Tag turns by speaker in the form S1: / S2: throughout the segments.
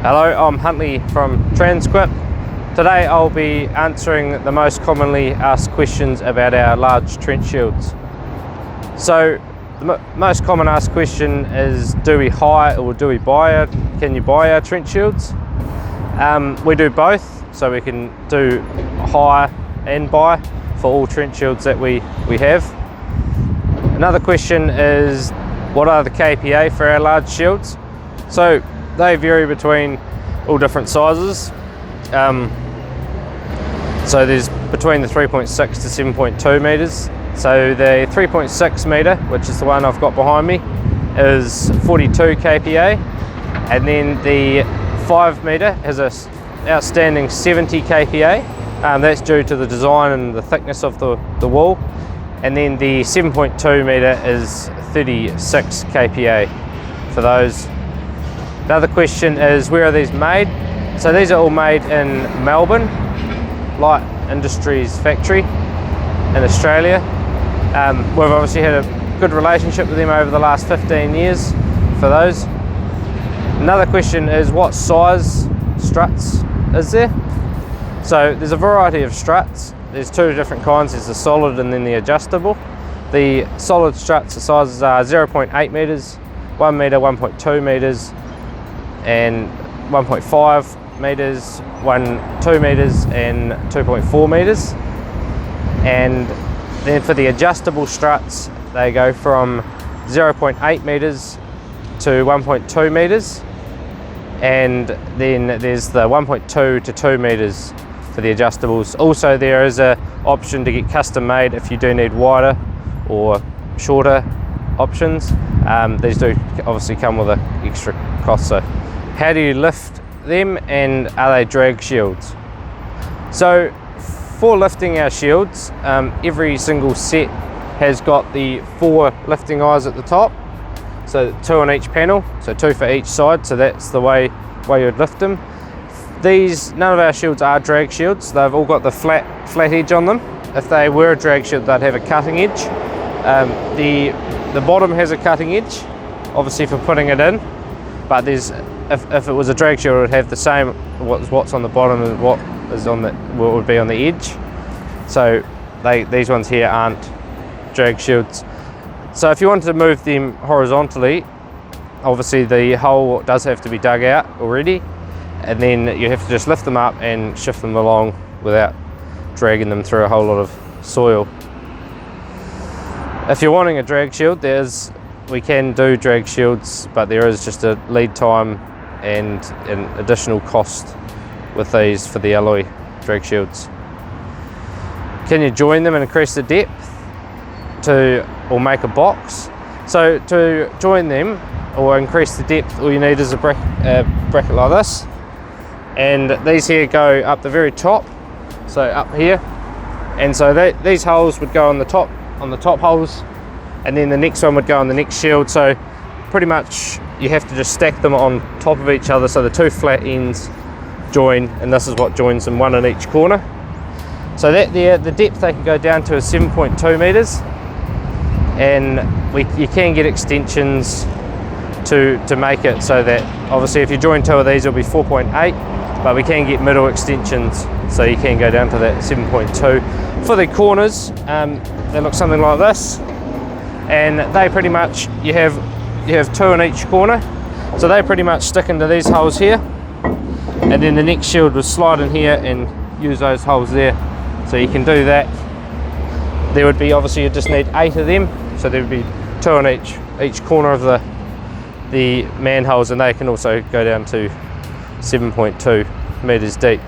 S1: Hello, I'm Huntley from Transcript. Today I'll be answering the most commonly asked questions about our large trench shields. So the most common asked question is, do we hire or do we buy can you buy our trench shields? We do both, so we can do hire and buy for all trench shields that we have. Another question is, what are the KPA for our large shields? So they vary between all different sizes. So there's between the 3.6 to 7.2 meters. So the 3.6 meter, which is the one I've got behind me, is 42 KPA, and then the 5 meter has a outstanding 70 KPA. That's due to the design and the thickness of the wall. And then the 7.2 meter is 36 KPA for those. Another question is, where are these made? So these are all made in Melbourne, Light Industries factory in Australia. We've obviously had a good relationship with them over the last 15 years for those. Another question is, what size struts is there? So there's a variety of struts. There's two different kinds. There's the solid and then the adjustable. The solid struts, the sizes are 0.8 meters, 1 meter, 1.2 meters, and 1.5 meters, 2 meters, and 2.4 meters. And then for the adjustable struts, they go from 0.8 meters to 1.2 meters, and then there's the 1.2 to 2 meters for the adjustables. Also, there is an option to get custom made if you do need wider or shorter options. These do obviously come with an extra cost. So how do you lift them, and are they drag shields? So for lifting our shields, every single set has got the 4 lifting eyes at the top, so 2 on each panel, so 2 for each side. So that's the way you'd lift them. None of our shields are drag shields. They've all got the flat edge on them. If they were a drag shield, they'd have a cutting edge. The bottom has a cutting edge, obviously for putting it in, but if it was a drag shield, it would have the same what's on the bottom as what would be on the edge. So these ones here aren't drag shields. So if you wanted to move them horizontally, obviously the hole does have to be dug out already, and then you have to just lift them up and shift them along without dragging them through a whole lot of soil. If you're wanting a drag shield, we can do drag shields, but there is just a lead time and an additional cost with these for the alloy drag shields. Can you join them and increase the depth or make a box? So to join them or increase the depth, all you need is a bracket like this, and these here go up the very top, so up here, and so these holes would go on the top holes, and then the next one would go on the next shield. So pretty much you have to just stack them on top of each other, so the 2 flat ends join, and this is what joins them, 1 in each corner. So the depth they can go down to is 7.2 meters, and you can get extensions to make it so that, obviously if you join 2 of these, it'll be 4.8, but we can get middle extensions, so you can go down to that 7.2. For the corners, they look something like this, and they pretty much, you have 2 in each corner, so they pretty much stick into these holes here, and then the next shield will slide in here and use those holes there. So you can do that. There would be, obviously you just need 8 of them, so there would be 2 in each corner of the manholes, and they can also go down to 7.2 meters deep.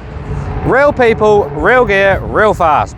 S1: Real people, real gear, real fast.